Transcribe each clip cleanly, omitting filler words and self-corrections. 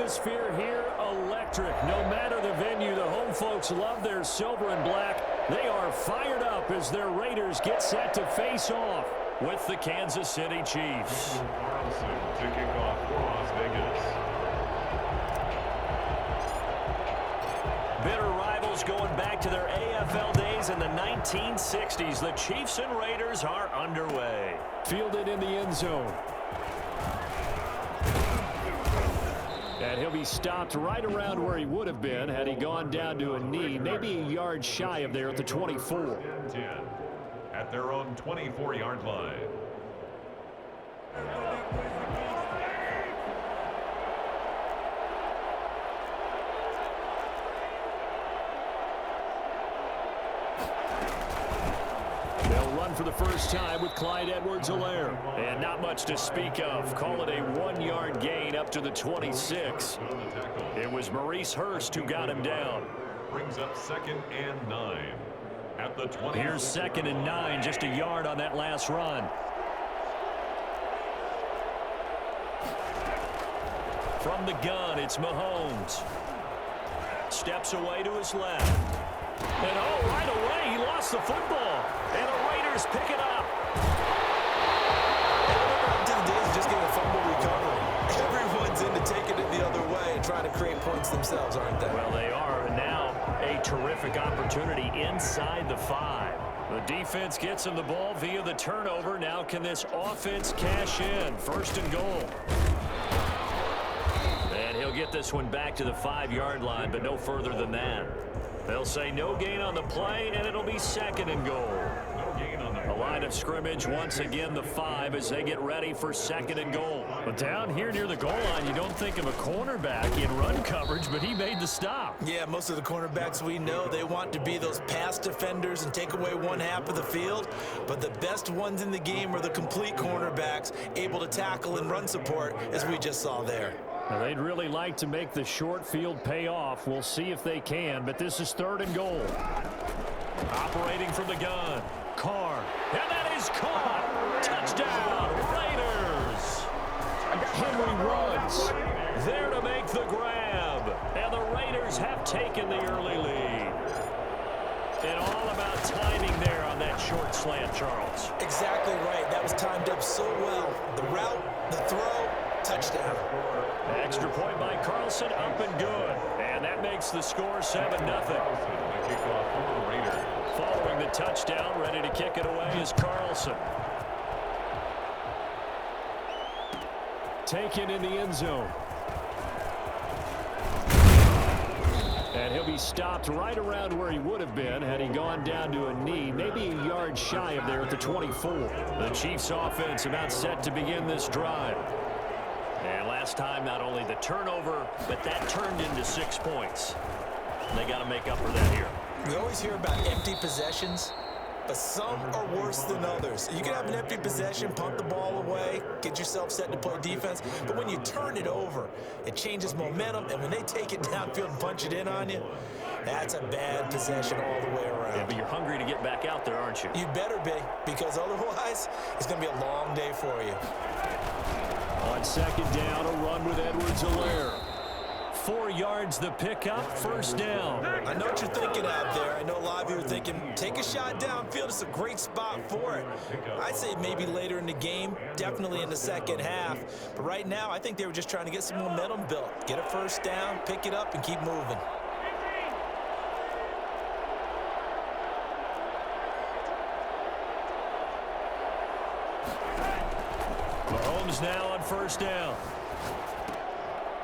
atmosphere here electric. No matter the venue, the home folks love their silver and black. They are fired up as their Raiders get set to face off with the Kansas City Chiefs. To kick off for Las Vegas. Bitter rivals going back to their AFL days in the 1960s. The Chiefs and Raiders are underway. Fielded in the end zone. And he'll be stopped right around where he would have been had he gone down to a knee, maybe a yard shy of there at the 24. 10 at their own 24-yard line. For the first time with Clyde Edwards-Helaire. And not much to speak of. Call it a 1-yard gain up to the 26. It was Maurice Hurst who got him down. Brings up 2nd and 9 at the 20. Here's 2nd and 9, just a yard on that last run. From the gun, it's Mahomes. Steps away to his left. And oh, right away, he lost the football. And the Raiders pick it up. And remember, up to the days just getting a fumble recovery. Everyone's into taking it the other way and trying to create points themselves, aren't they? Well, they are. And now a terrific opportunity inside the 5. The defense gets him the ball via the turnover. Now can this offense cash in? 1st and goal. And he'll get this one back to the 5-yard line, but no further than that. They'll say no gain on the play, and it'll be 2nd and goal. No gain on the A line of scrimmage, once again the 5 as they get ready for 2nd and goal. But down here near the goal line, you don't think of a cornerback in run coverage, but he made the stop. Yeah, most of the cornerbacks we know, they want to be those pass defenders and take away one half of the field. But the best ones in the game are the complete cornerbacks, able to tackle and run support, as we just saw there. Now, they'd really like to make the short field pay off. We'll see if they can, but this is 3rd and goal. Operating from the gun, Carr, and that is caught. Touchdown, Raiders. Henry runs, there to make the grab, and the Raiders have taken the early lead. And all about timing there on that short slant, Charles. Exactly right. That was timed up so well. The route, the throw, touchdown. Extra point by Carlson, up and good. And that makes the score 7-0. Following the touchdown, ready to kick it away is Carlson. Taken in the end zone. And he'll be stopped right around where he would have been had he gone down to a knee, maybe a yard shy of there at the 24. The Chiefs offense about set to begin this drive. And last time, not only the turnover, but that turned into 6 points. They got to make up for that here. We always hear about empty possessions, but some are worse than others. You can have an empty possession, punt the ball away, get yourself set to play defense, but when you turn it over, it changes momentum, and when they take it downfield and punch it in on you, that's a bad possession all the way around. Yeah, but you're hungry to get back out there, aren't you? You better be, because otherwise, it's going to be a long day for you. On 2nd down, a run with Edwards-Helaire. 4 yards the pickup, 1st down. I know what you're thinking out there. I know a lot of you are thinking, take a shot downfield. It's a great spot for it. I'd say maybe later in the game, definitely in the 2nd half. But right now, I think they were just trying to get some momentum built. Get a 1st down, pick it up, and keep moving. Mahomes now on 1st down.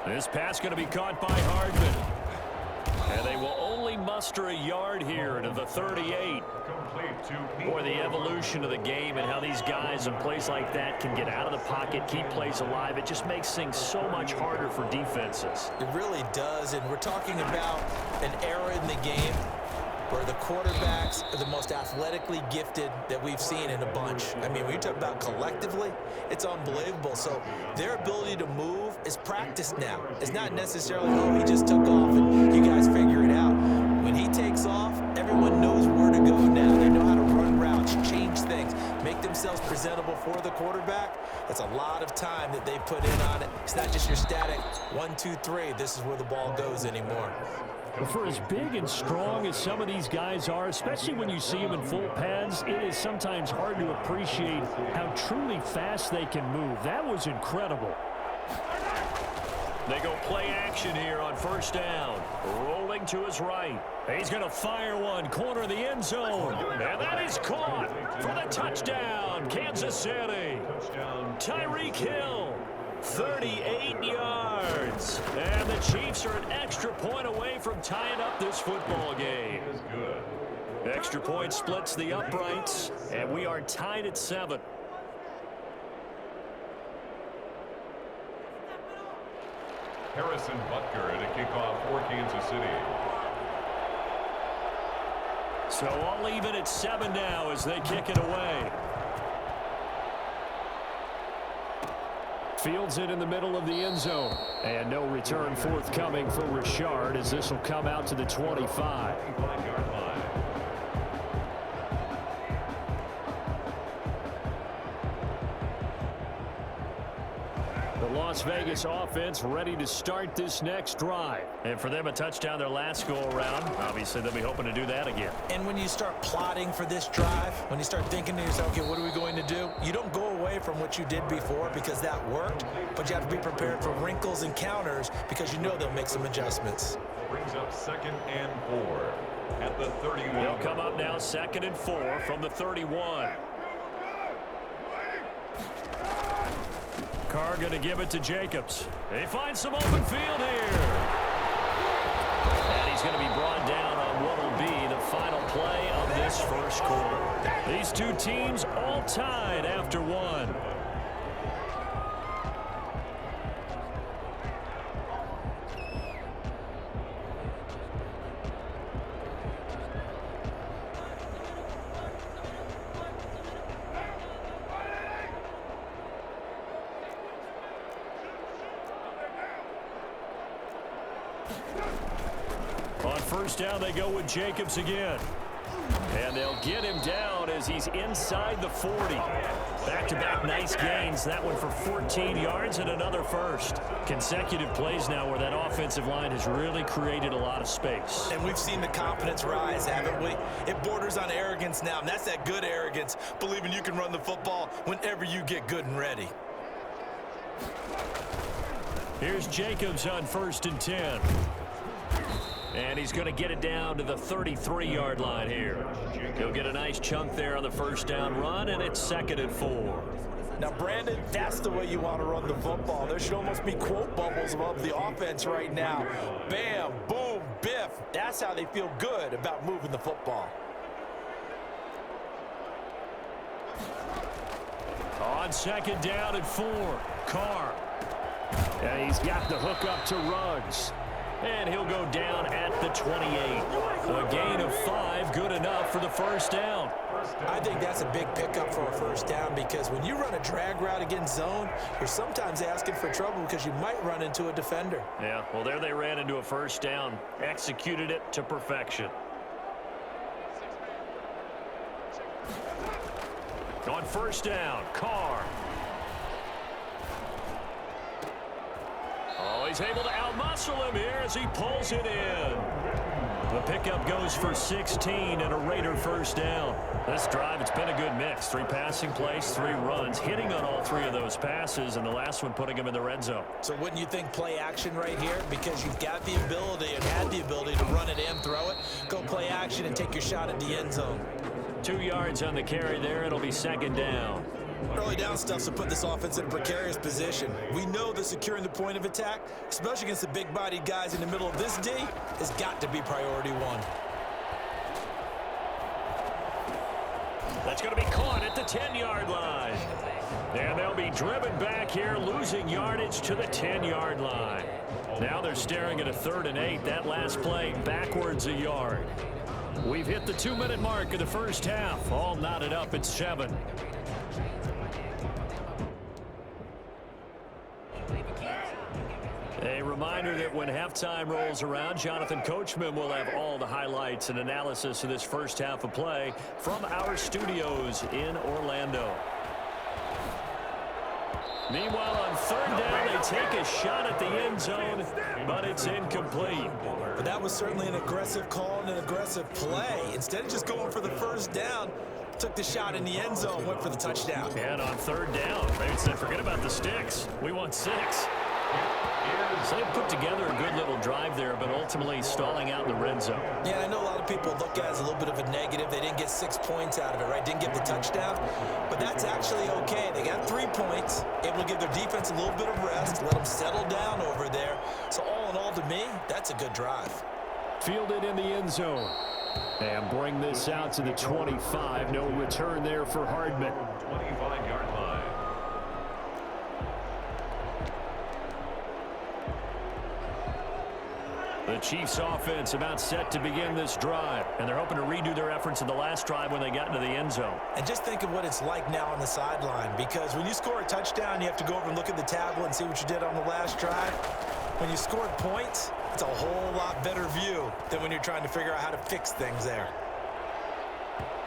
This pass going to be caught by Hardman. And they will only muster a yard here to the 38. Boy, the evolution of the game and how these guys in plays like that can get out of the pocket, keep plays alive, it just makes things so much harder for defenses. It really does, and we're talking about an era in the game where the quarterbacks are the most athletically gifted that we've seen in a bunch. I mean, when you talk about collectively, it's unbelievable. So their ability to move is practiced now. It's not necessarily, oh, he just took off and you guys figure it out. When he takes off, everyone knows where to go now. They know how to run routes, change things, make make themselves presentable for the quarterback, that's a lot of time that they put in on it. It's not just your static 1, 2, 3. This is where the ball goes anymore. For as big and strong as some of these guys are, especially when you see them in full pads, it is sometimes hard to appreciate how truly fast they can move. That was incredible. They go play action here on first down. Rolling to his right. He's going to fire one, corner of the end zone. And that is caught for the touchdown, Kansas City. Tyreek Hill, 38 yards. And the Chiefs are an extra point away from tying up this football game. Extra point splits the uprights, and we are tied at 7. Harrison Butker at a kickoff for Kansas City. So all even at 7 now as they kick it away. Fields it in the middle of the end zone. And no return forthcoming for Richard as this will come out to the 25. Las Vegas offense ready to start this next drive. And for them, a touchdown their last go-around. Obviously, they'll be hoping to do that again. And when you start plotting for this drive, when you start thinking to yourself, okay, what are we going to do? You don't go away from what you did before because that worked, but you have to be prepared for wrinkles and counters because you know they'll make some adjustments. Brings up 2nd and 4 at the 31. They'll come up now 2nd and 4 from the 31. Carr going to give it to Jacobs. They find some open field here. And he's going to be brought down on what will be the final play of this first quarter. These two teams all tied after 1. On first down, they go with Jacobs again. And they'll get him down as he's inside the 40. Back-to-back nice gains. That one for 14 yards and another first. Consecutive plays now where that offensive line has really created a lot of space. And we've seen the confidence rise, haven't we? It borders on arrogance now, and that's that good arrogance, believing you can run the football whenever you get good and ready. Here's Jacobs on 1st and 10. And he's going to get it down to the 33-yard line here. He'll get a nice chunk there on the first down run, and it's 2nd and 4. Now, Brandon, that's the way you want to run the football. There should almost be quote bubbles above the offense right now. Bam, boom, biff. That's how they feel good about moving the football. On 2nd down and 4, Carr. And he's got the hook up to Ruggs. And he'll go down at the 28. A gain of 5, good enough for the first down. I think that's a big pickup for a first down because when you run a drag route against zone, you're sometimes asking for trouble because you might run into a defender. Yeah, well, there they ran into a first down. Executed it to perfection. On first down, Carr. Oh, he's able to outmuscle him here as he pulls it in. The pickup goes for 16 and a Raider first down. This drive, it's been a good mix. 3 passing plays, 3 runs, hitting on all 3 of those passes, and the last one putting him in the red zone. So wouldn't you think play action right here? Because you've got the ability and had the ability to run it and throw it. Go play action and take your shot at the end zone. 2 yards on the carry there. It'll be 2nd down. Early down stuff to put this offense in a precarious position. We know that securing the point of attack, especially against the big-bodied guys in the middle of this D, has got to be priority 1. That's going to be caught at the 10-yard line. And they'll be driven back here, losing yardage to the 10-yard line. Now they're staring at a 3rd and 8. That last play backwards a yard. We've hit the 2-minute mark of the first half. All knotted up at 7. A reminder that when halftime rolls around, Jonathan Coachman will have all the highlights and analysis of this first half of play from our studios in Orlando. Meanwhile, on third down, they take a shot at the end zone, but it's incomplete. But that was certainly an aggressive call and an aggressive play. Instead of just going for the first down, took the shot in the end zone, went for the touchdown. And on third down, they said, forget about the sticks. We want 6. So they put together a good little drive there, but ultimately stalling out in the red zone. Yeah, I know a lot of people look at it as a little bit of a negative. They didn't get 6 points out of it, right? Didn't get the touchdown. But that's actually okay. They got 3 points, able to give their defense a little bit of rest, let them settle down over there. So all in all, to me, that's a good drive. Fielded in the end zone. And bring this out to the 25. No return there for Hardman. 25-yard line. The Chiefs offense about set to begin this drive. And they're hoping to redo their efforts in the last drive when they got into the end zone. And just think of what it's like now on the sideline. Because when you score a touchdown, you have to go over and look at the tablet and see what you did on the last drive. When you scored points, it's a whole lot better view than when you're trying to figure out how to fix things there.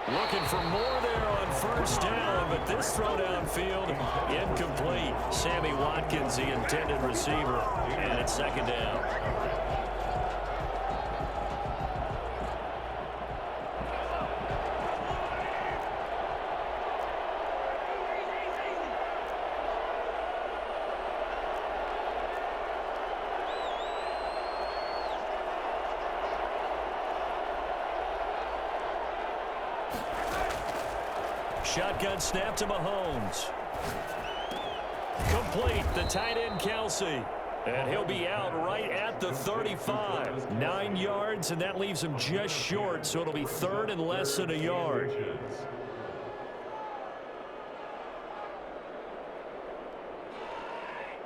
Looking for more there on first down, but this throw downfield incomplete. Sammy Watkins, the intended receiver, and it's second down. Shotgun snap to Mahomes. Complete, the tight end Kelsey. And he'll be out right at the 35. 9 yards, and that leaves him just short, so it'll be third and less than a yard.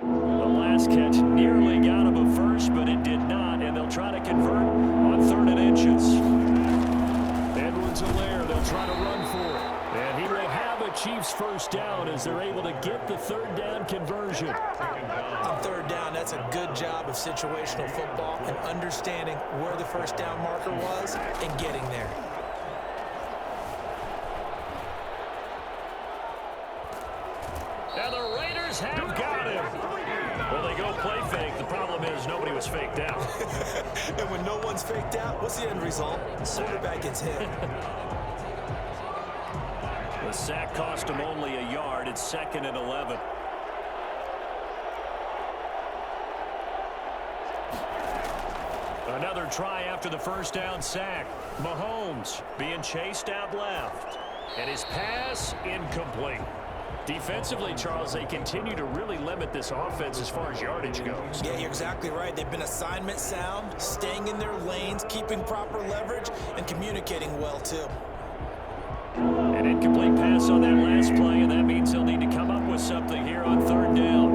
The last catch nearly got him a first, but it did not, and they'll try to convert on 3rd and inches. Edwards-Helaire, they'll try to run for it. And he will have a Chiefs first down as they're able to get the third down conversion. On third down, that's a good job of situational football and understanding where the first down marker was and getting there. And the Raiders have got him. Well, they go play fake. The problem is nobody was faked out. And when no one's faked out, what's the end result? The quarterback gets hit. The sack cost him only a yard. It's 2nd and 11. Another try after the first down sack. Mahomes being chased out left. And his pass incomplete. Defensively, Charles, they continue to really limit this offense as far as yardage goes. Yeah, you're exactly right. They've been assignment sound, staying in their lanes, keeping proper leverage, and communicating well, too. An incomplete pass on that last play, and that means he'll need to come up with something here on third down.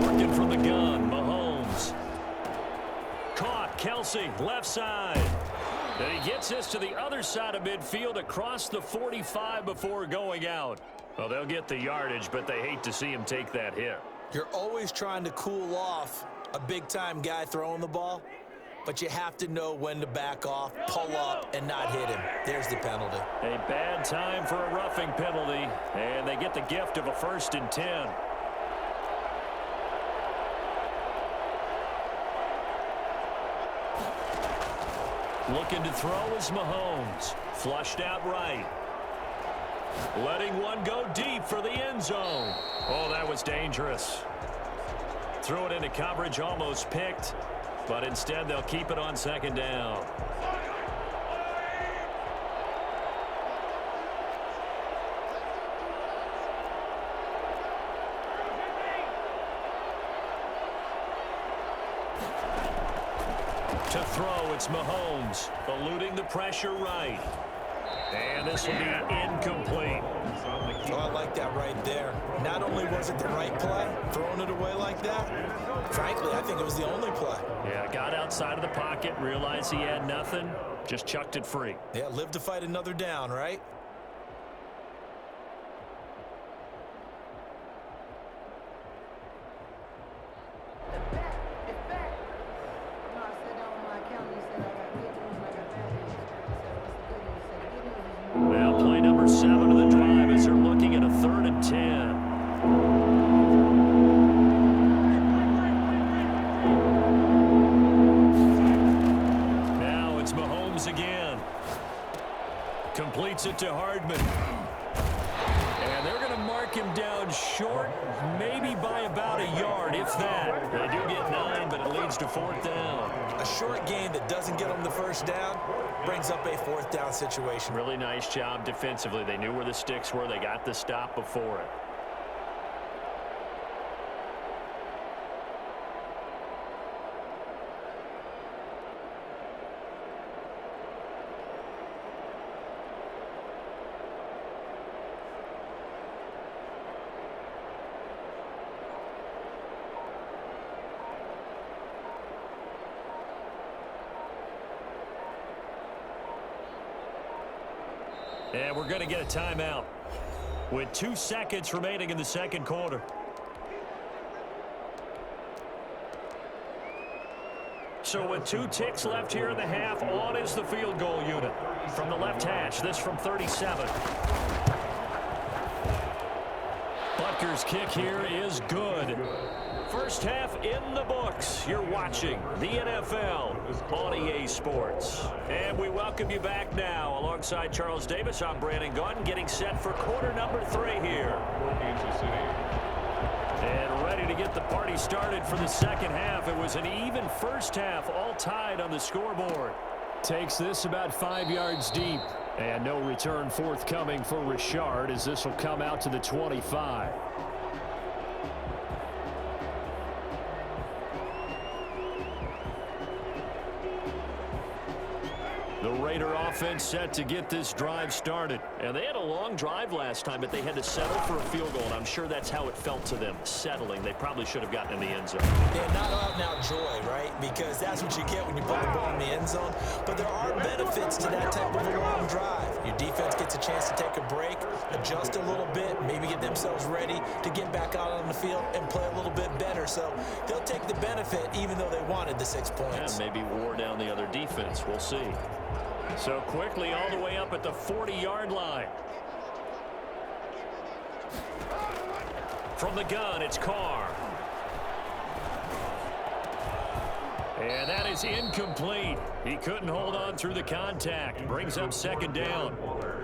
Working from the gun, Mahomes. Caught, Kelsey, left side. And he gets this to the other side of midfield across the 45 before going out. Well, they'll get the yardage, but they hate to see him take that hit. You're always trying to cool off a big-time guy throwing the ball, but you have to know when to back off, pull up, and not hit him. There's the penalty. A bad time for a roughing penalty, and they get the gift of a 1st and 10. Looking to throw is Mahomes. Flushed out right. Letting one go deep for the end zone. Oh, that was dangerous. Threw it into coverage, almost picked, but instead they'll keep it on 2nd down. To throw, it's Mahomes, eluding the pressure right. And this will be incomplete. Oh, I like that right there. Not only was it the right play, throwing it away like that, frankly, I think it was the only play. Yeah, got outside of the pocket, realized he had nothing, just chucked it free. Yeah, live to fight another down, right? Fakes it to Hardman. And they're going to mark him down short, maybe by about a yard, if that. They do get 9, but it leads to 4th down. A short game that doesn't get them the first down brings up a 4th down situation. Really nice job defensively. They knew where the sticks were. They got the stop before it. And we're going to get a timeout with 2 seconds remaining in the second quarter. So with 2 ticks left here in the half, on is the field goal unit. From the left hash, this from 37. Butker's kick here is good. First half in the books. You're watching the NFL on EA Sports. And we welcome you back now. Alongside Charles Davis, I'm Brandon Gunn, getting set for quarter number 3 here. Kansas City. And ready to get the party started for the second half. It was an even first half, all tied on the scoreboard. Takes this about 5 yards deep. And no return forthcoming for Richard as this will come out to the 25. The Raider offense set to get this drive started. And they had a long drive last time, but they had to settle for a field goal, and I'm sure that's how it felt to them, settling. They probably should have gotten in the end zone. Yeah, not out now joy, right? Because that's what you get when you put the ball in the end zone. But there are benefits to that type of a long drive. Your defense gets a chance to take a break, adjust a little bit, maybe get themselves ready to get back out on the field and play a little bit better. So they'll take the benefit even though they wanted the 6 points. Yeah, maybe wore down the other defense. We'll see. So quickly all the way up at the 40-yard line. From the gun, it's Carr. And that is incomplete. He couldn't hold on through the contact. Brings up second down.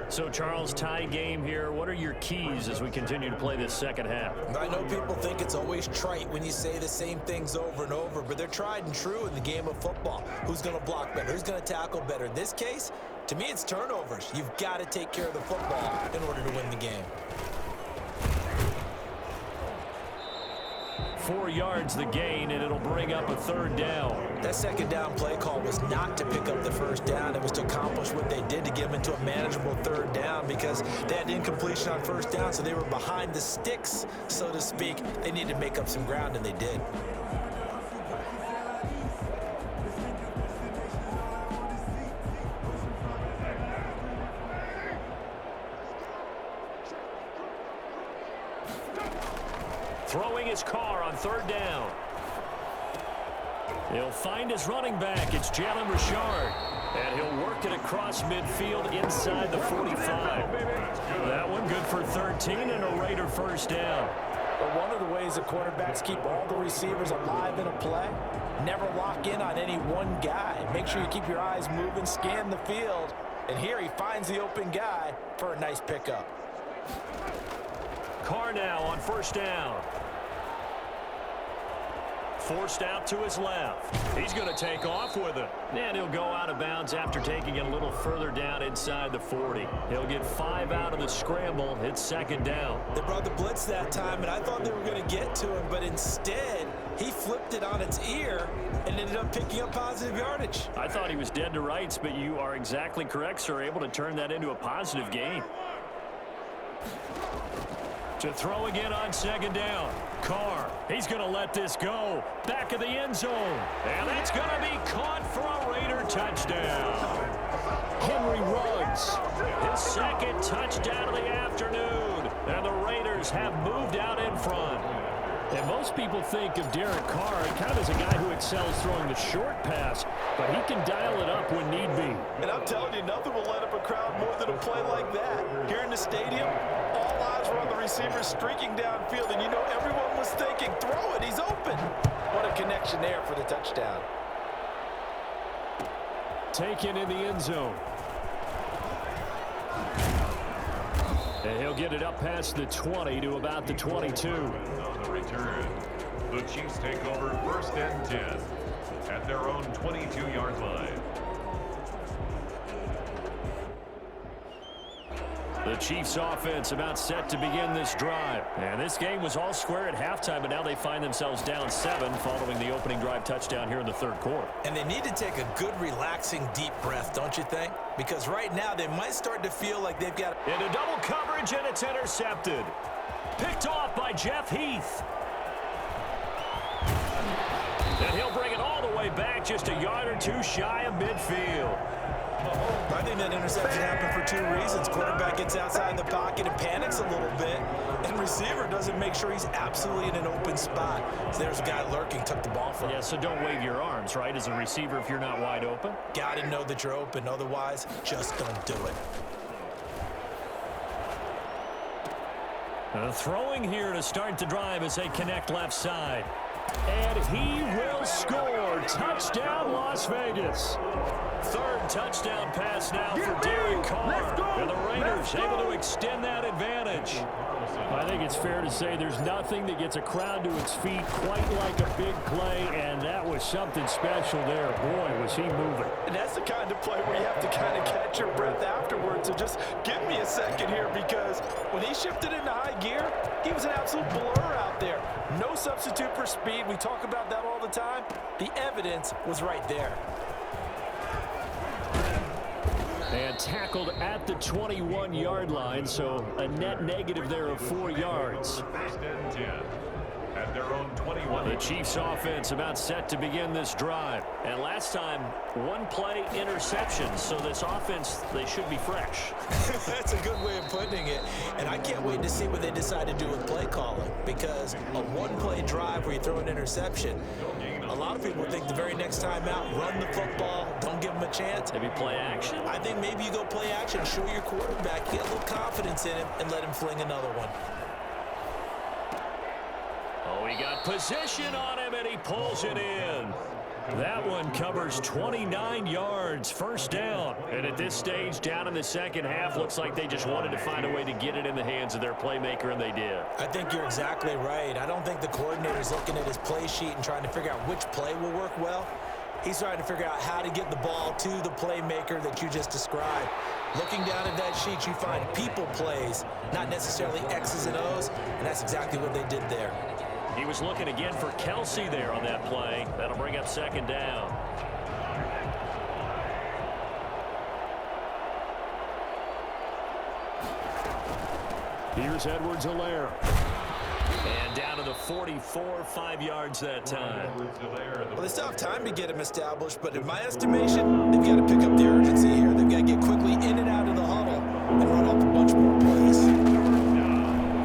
So, Charles, tie game here. What are your keys as we continue to play this second half? I know people think it's always trite when you say the same things over and over, but they're tried and true in the game of football. Who's going to block better? Who's going to tackle better? In this case, to me, it's turnovers. You've got to take care of the football in order to win the game. 4 yards the gain, and it'll bring up a third down. That second down play call was not to pick up the first down. It was to accomplish what they did to get them into a manageable third down because they had incompletion on first down, so they were behind the sticks, so to speak. They needed to make up some ground, and they did. Throwing his car on third down. He'll find his running back. It's Jalen Richard. And he'll work it across midfield inside the 45. That one good for 13 and a Raider first down. But one of the ways the quarterbacks keep all the receivers alive in a play, never lock in on any one guy. Make sure you keep your eyes moving, scan the field. And here he finds the open guy for a nice pickup. Carr now on first down. Forced out to his left. He's going to take off with it. And he'll go out of bounds after taking it a little further down inside the 40. He'll get 5 out of the scramble. It's second down. They brought the blitz that time, and I thought they were going to get to him, but instead he flipped it on its ear and ended up picking up positive yardage. I thought he was dead to rights, but you are exactly correct, sir. Able to turn that into a positive gain. To throw again on second down. Carr, he's going to let this go. Back of the end zone. And that's going to be caught for a Raider touchdown. Henry Ruggs, his second touchdown of the afternoon. And the Raiders have moved out in front. And most people think of Derek Carr kind of as a guy who excels throwing the short pass, but he can dial it up when need be. And I'm telling you, nothing will light up a crowd more than a play like that. Here in the stadium, all eyes were on the receiver streaking downfield, and you know everyone was thinking, throw it, he's open. What a connection there for the touchdown. Taken in the end zone. And he'll get it up past the 20 to about the 22. On the return, the Chiefs take over 1st and 10 at their own 22-yard line. The Chiefs offense about set to begin this drive. And this game was all square at halftime, but now they find themselves down 7 following the opening drive touchdown here in the 3rd quarter. And they need to take a good, relaxing, deep breath, don't you think? Because right now they might start to feel like they've got... Into double coverage, and it's intercepted. Picked off by Jeff Heath. And he'll bring it all the way back just a yard or two shy of midfield. I think that interception happened for 2 reasons. Quarterback gets outside the pocket and panics a little bit, and receiver doesn't make sure he's absolutely in an open spot. So there's a guy lurking, took the ball from him. Yeah, so don't wave your arms, right, as a receiver if you're not wide open. Got to know that you're open. Otherwise, just don't do it. Throwing here to start the drive as they connect left side. And he will score. Touchdown, Las Vegas. 3rd touchdown pass now for Derek Carr. And the Raiders able to extend that advantage. I think it's fair to say there's nothing that gets a crowd to its feet quite like a big play, and that was something special there. Boy, was he moving. And that's the kind of play where you have to kind of catch your breath afterwards. So just give me a second here, because when he shifted into high gear, he was an absolute blur out there. No substitute for speed. We talk about that all the time. The evidence was right there. And tackled at the 21-yard line, so a net negative there of 4 yards. 1st and 10 at their own 21. The Chiefs offense about set to begin this drive. And last time, 1-play interception, so this offense, they should be fresh. That's a good way of putting it. And I can't wait to see what they decide to do with play calling, because a 1-play drive where you throw an interception, a lot of people think the very next time out, run the football, don't give them a chance. Maybe play action. I think maybe you go play action, show your quarterback, get a little confidence in him, and let him fling another one. Oh, he got position on him, and he pulls it in. That one covers 29 yards, 1st down. And at this stage, down in the 2nd half, looks like they just wanted to find a way to get it in the hands of their playmaker, and they did. I think you're exactly right. I don't think the coordinator's looking at his play sheet and trying to figure out which play will work well. He's trying to figure out how to get the ball to the playmaker that you just described. Looking down at that sheet, you find people plays, not necessarily X's and O's, and that's exactly what they did there. He was looking again for Kelsey there on that play. That'll bring up 2nd down. Here's Edwards-Helaire. And down to the 44, 5 yards that time. Well, they still have time to get him established, but in my estimation, they've got to pick up the urgency here. They've got to get quickly in and out of the huddle and run off a bunch more plays.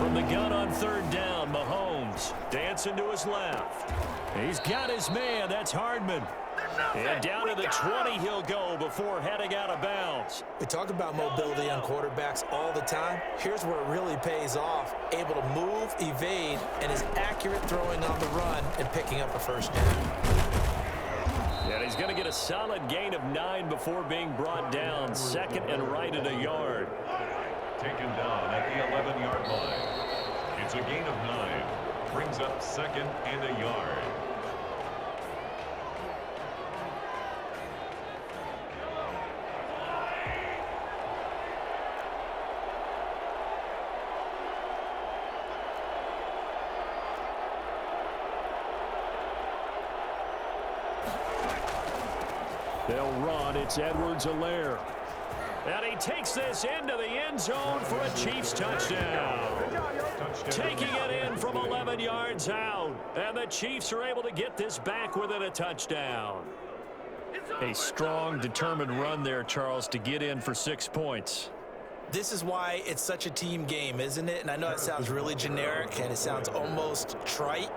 From the gun on 3rd down, Mahomes dancing to his left. He's got his man. That's Hardman. And down to the 20 he'll go before heading out of bounds. We talk about mobility on quarterbacks all the time. Here's where it really pays off. Able to move, evade, and is accurate throwing on the run and picking up a 1st down. And he's going to get a solid gain of 9 before being brought down. 2nd and right at a yard. Taken down at the 11-yard line. It's a gain of 9. Brings up 2nd and a yard. They'll run. It's Edwards-Helaire. And he takes this into the end zone for a Chiefs touchdown. Taking it in from 11 yards out. And the Chiefs are able to get this back within a touchdown. A strong, determined run there, Charles, to get in for 6 points. This is why it's such a team game, isn't it? And I know it sounds really generic and it sounds almost trite,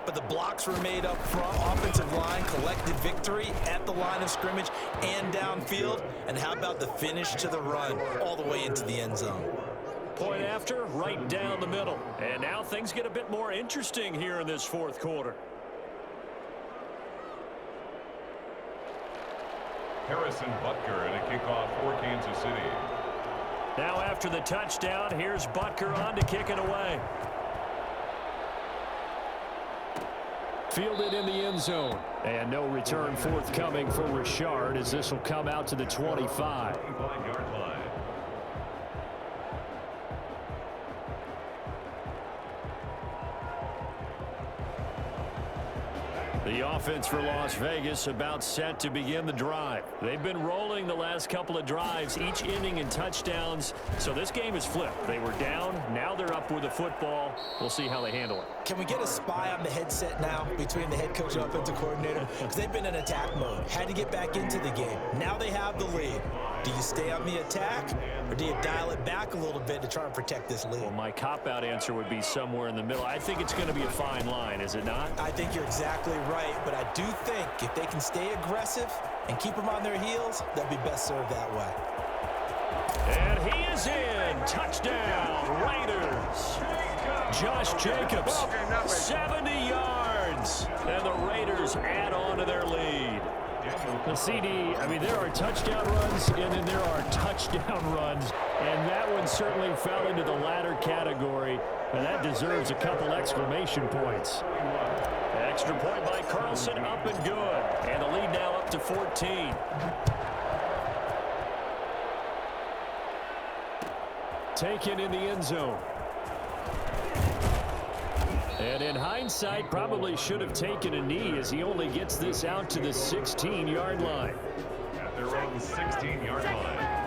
but the blocks were made up front, offensive line, collected victory at the line of scrimmage and downfield. And how about the finish to the run all the way into the end zone? Point after, right down the middle. And now things get a bit more interesting here in this 4th quarter. Harrison Butker at a kickoff for Kansas City. Now after the touchdown, here's Butker on to kick it away. Fielded in the end zone. And no return forthcoming for Richard as this will come out to the 25. 25-yard line. The offense for Las Vegas about set to begin the drive. They've been rolling the last couple of drives, each inning in touchdowns. So this game is flipped. They were down. Now they're up with the football. We'll see how they handle it. Can we get a spy on the headset now between the head coach and offensive coordinator? Because they've been in attack mode. Had to get back into the game. Now they have the lead. Do you stay on the attack, or do you dial it back a little bit to try and protect this lead? Well, my cop-out answer would be somewhere in the middle. I think it's going to be a fine line, is it not? I think you're exactly right, but I do think if they can stay aggressive and keep them on their heels, they'll be best served that way. And he is in. Touchdown, Raiders. Josh Jacobs, 70 yards. And the Raiders add on to their lead. The CD, I mean, there are touchdown runs, and then there are touchdown runs. And that one certainly fell into the latter category. And that deserves a couple exclamation points. Extra point by Carlson, up and good. And the lead now up to 14. Taken in the end zone. And in hindsight, probably should have taken a knee as he only gets this out to the 16-yard line. At their own 16-yard line.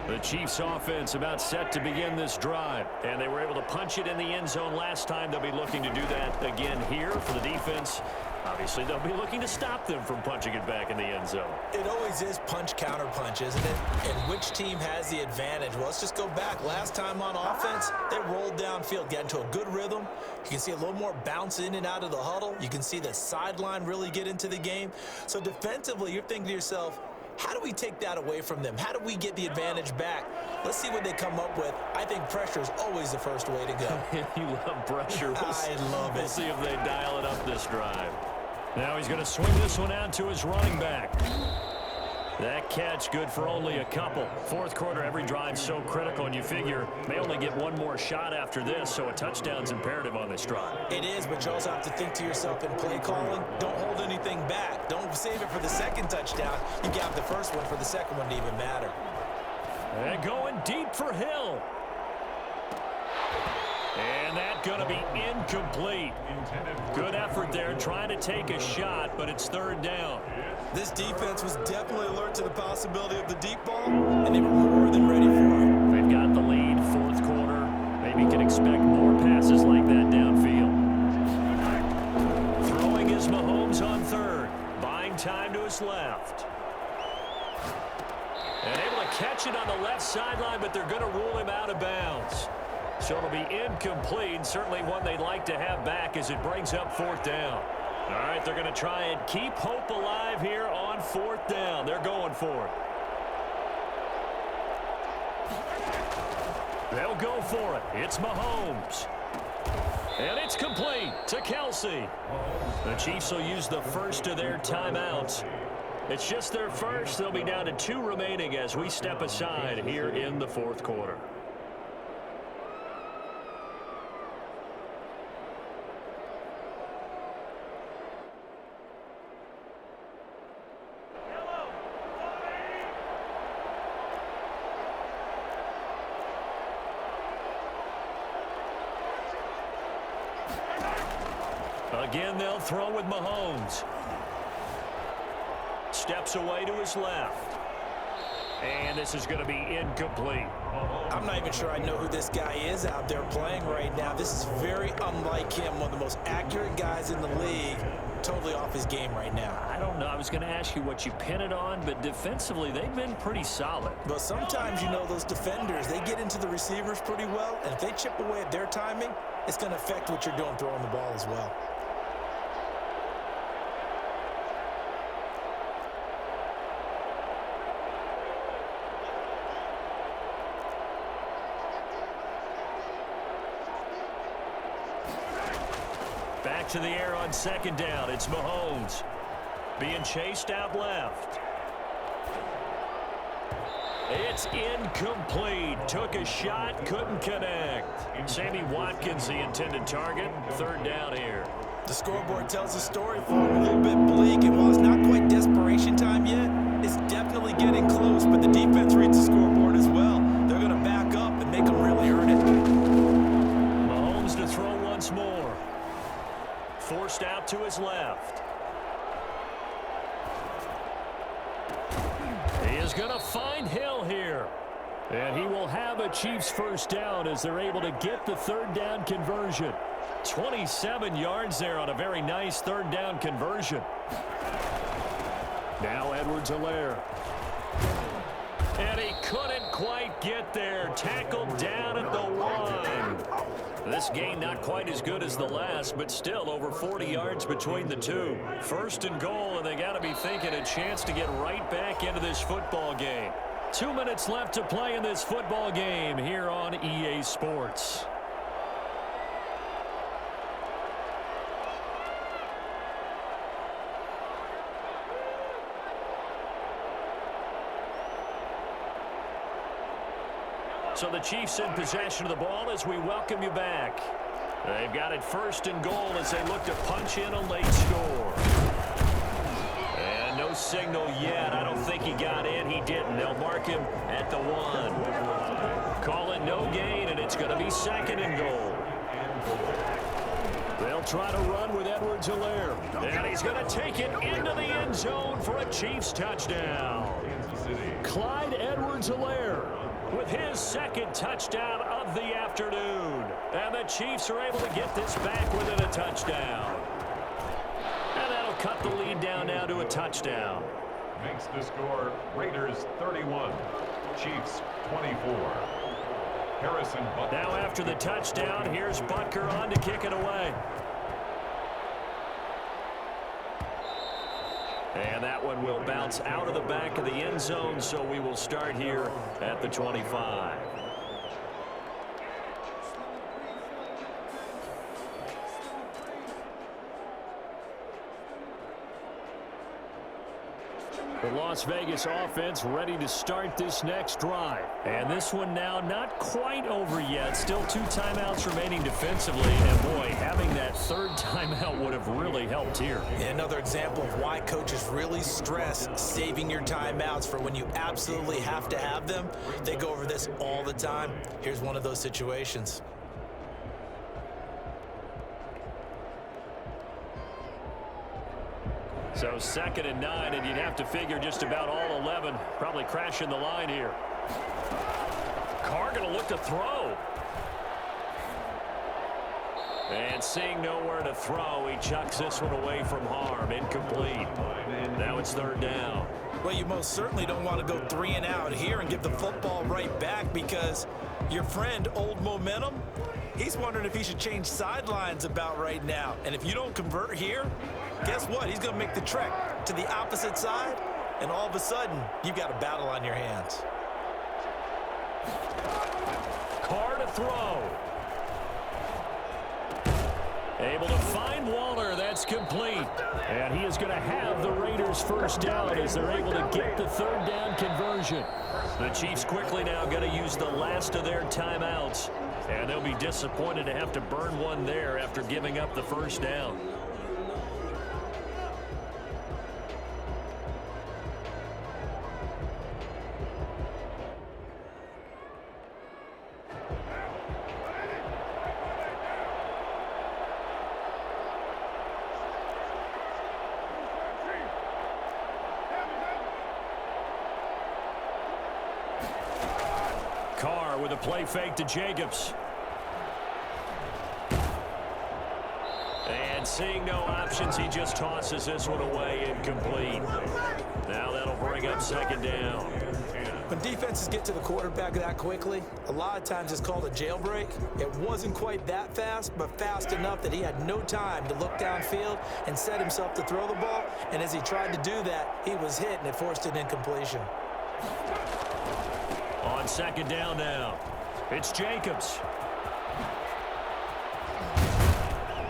The Chiefs offense about set to begin this drive, and they were able to punch it in the end zone last time. They'll be looking to do that again here for the defense. Obviously, they'll be looking to stop them from punching it back in the end zone. It always is punch, counter punch, isn't it? And which team has the advantage? Well, let's just go back. Last time on offense, they rolled downfield, got into a good rhythm. You can see a little more bounce in and out of the huddle. You can see the sideline really get into the game. So defensively, you're thinking to yourself, how do we take that away from them? How do we get the advantage back? Let's see what they come up with. I think pressure is always the first way to go. You love pressure. I love it. We'll see if they dial it up this drive. Now he's going to swing this one out to his running back. That catch good for only a couple. Fourth quarter, every drive so critical, and you figure may only get one more shot after this, so a touchdown's imperative on this drive. It is, but you also have to think to yourself in play calling, don't hold anything back. Don't save it for the second touchdown. You got the first one for the second one to even matter. And going deep for Hill. And that's going to be incomplete. Good effort there trying to take a shot, but it's third down. This defense was definitely alert to the possibility of the deep ball, and they were more than ready for it. They've got the lead, fourth quarter. Maybe you can expect more passes like that downfield. Throwing is Mahomes on third. Buying time to his left. And able to catch it on the left sideline, but they're going to rule him out of bounds. So it'll be incomplete, certainly one they'd like to have back as it brings up fourth down. All right, they're going to try and keep hope alive here on fourth down. They're going for it. They'll go for it. It's Mahomes. And it's complete to Kelsey. The Chiefs will use the first of their timeouts. It's just their first. They'll be down to 2 remaining as we step aside here in the fourth quarter. Again, they'll throw with Mahomes. Steps away to his left. And this is going to be incomplete. I'm not even sure I know who this guy is out there playing right now. This is very unlike him, one of the most accurate guys in the league. Totally off his game right now. I don't know. I was going to ask you what you pin it on, but defensively, they've been pretty solid. But sometimes, you know, those defenders, they get into the receivers pretty well, and if they chip away at their timing, it's going to affect what you're doing throwing the ball as well. to the air on second down. It's Mahomes being chased out left. It's incomplete. Took a shot, couldn't connect. Sammy Watkins, the intended target. Third down here. The scoreboard tells a story for him, a little bit bleak, and while it's not quite desperation time yet, it's definitely getting close, but the defense reads the scoreboard as well. They're going to back up and make them really earn it. Mahomes to throw once more. Forced out to his left. He is going to find Hill here. And he will have a Chiefs first down as they're able to get the third down conversion. 27 yards there on a very nice third down conversion. Now Edwards-Helaire. And he couldn't quite get there. Tackled down at the 1. This game not quite as good as the last, but still over 40 yards between the two. First and goal, and they got to be thinking a chance to get right back into this football game. 2 minutes left to play in this football game here on EA Sports. So the Chiefs in possession of the ball as we welcome you back. They've got it first and goal as they look to punch in a late score. And no signal yet. I don't think he got in. He didn't. They'll mark him at the 1. Call it no gain, and it's going to be second and goal. They'll try to run with Edwards-Helaire. And he's going to take it into the end zone for a Chiefs touchdown. Clyde Edwards-Helaire with his second touchdown of the afternoon. And the Chiefs are able to get this back within a touchdown. And that'll cut the lead down now to a touchdown. Makes the score Raiders 31, Chiefs 24. Harrison Butker. Now after the touchdown, here's Butker on to kick it away. And that one will bounce out of the back of the end zone, so we will start here at the 25. The Las Vegas offense ready to start this next drive. And this one now not quite over yet. Still 2 timeouts remaining defensively. And boy, having that third timeout would have really helped here. And another example of why coaches really stress saving your timeouts for when you absolutely have to have them. They go over this all the time. Here's one of those situations. So 2nd and 9, and you'd have to figure just about all 11 probably crashing the line here. Carr going to look to throw. And seeing nowhere to throw, he chucks this one away from harm. Incomplete. Now it's 3rd down. Well, you most certainly don't want to go 3 and out here and give the football right back because your friend, Old Momentum, he's wondering if he should change sidelines about right now. And if you don't convert here, guess what? He's going to make the trek to the opposite side, and all of a sudden, you've got a battle on your hands. Carr to throw. Able to find Waller. That's complete. And he is going to have the Raiders first down as they're able to get the 3rd down conversion. The Chiefs quickly now going to use the last of their timeouts. And they'll be disappointed to have to burn one there after giving up the first down. Carr with a play fake to Jacobs. And seeing no options, he just tosses this one away, incomplete. Now that'll bring up 2nd down. When defenses get to the quarterback that quickly, a lot of times it's called a jailbreak. It wasn't quite that fast, but fast enough that he had no time to look downfield and set himself to throw the ball. And as he tried to do that, he was hit, and it forced an incompletion. On 2nd down now, it's Jacobs.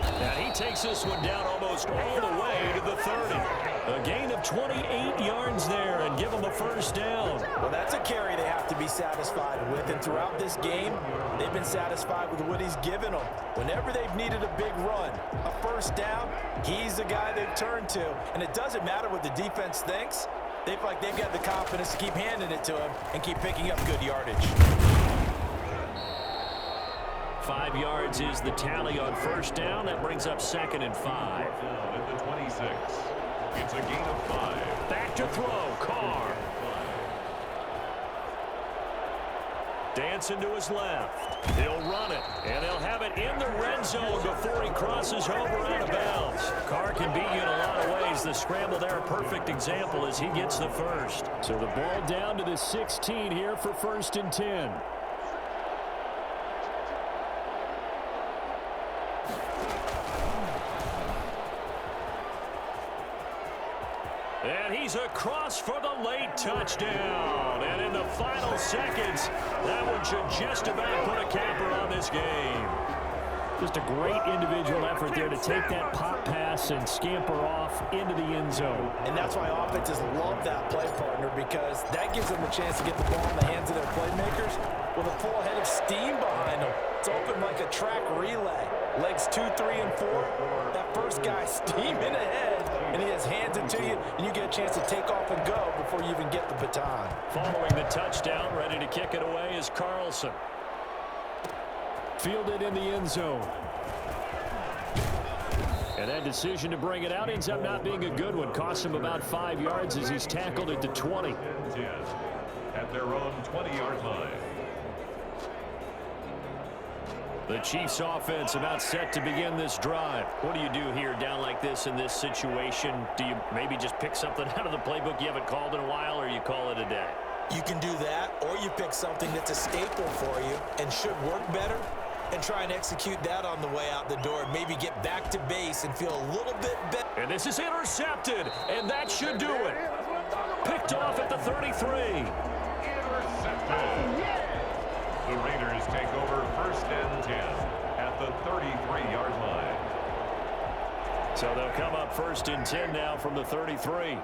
And He takes this one down almost all the way to the 30. A gain of 28 yards there and give them a first down. Well, that's a carry they have to be satisfied with. And throughout this game, they've been satisfied with what he's given them. Whenever they've needed a big run, a first down, he's the guy they've turned to. And it doesn't matter what the defense thinks. They feel like they've got the confidence to keep handing it to him and keep picking up good yardage. 5 yards is the tally on first down. That brings up 2nd and 5. Down at the 26. It's a gain of 5. Back to throw. Carr. Dancing to his left. He'll run it, and they'll have it in the red zone before he crosses over out of bounds. Carr can beat you in a lot of ways. The scramble there, a perfect example as he gets the first. So the ball down to the 16 here for 1st and 10. And he's across for the late touchdown. And in the final seconds, that one should just about put a capper on this game. Just a great individual effort there to take that pop pass and scamper off into the end zone. And that's why offenses love that play partner, because that gives them a chance to get the ball in the hands of their playmakers with a full head of steam behind them. It's open like a track relay. Legs 2, 3, and 4. That first guy steaming ahead, and he has hands it to you, and you get a chance to take off and go before you even get the baton. Following the touchdown, ready to kick it away is Carlson. Fielded in the end zone. And that decision to bring it out ends up not being a good one. Cost him about 5 yards as he's tackled at the 20. 10 at their own 20-yard line. The Chiefs offense about set to begin this drive. What do you do here down like this in this situation? Do you maybe just pick something out of the playbook you haven't called in a while, or you call it a day? You can do that, or you pick something that's a staple for you and should work better and try and execute that on the way out the door and maybe get back to base and feel a little bit better. And this is intercepted, and that should do it. Picked off at the 33. Intercepted. The Raiders take over 1st and 10 at the 33-yard line. So they'll come up 1st and 10 now from the 33.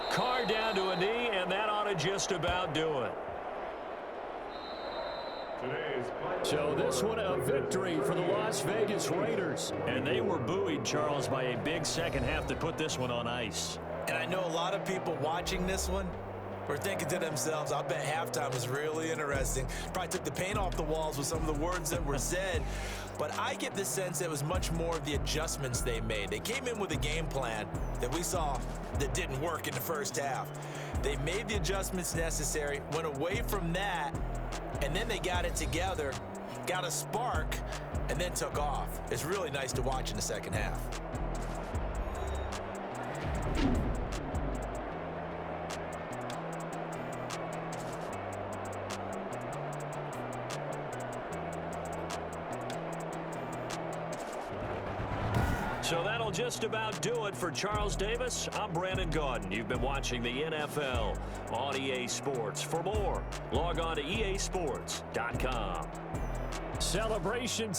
Carr down to a knee, and that ought to just about do it. So this one a victory for the Las Vegas Raiders. And they were buoyed, Charles, by a big second half that put this one on ice. And I know a lot of people watching this one were thinking to themselves, I bet halftime was really interesting. Probably took the paint off the walls with some of the words that were said. But I get the sense it was much more of the adjustments they made. They came in with a game plan that we saw that didn't work in the first half. They made the adjustments necessary, went away from that, and then they got it together, got a spark, and then took off. It's really nice to watch in the second half. So that'll just about do it for Charles Davis. I'm Brandon Gaudin. You've been watching the NFL on EA Sports. For more, log on to easports.com. Celebrations.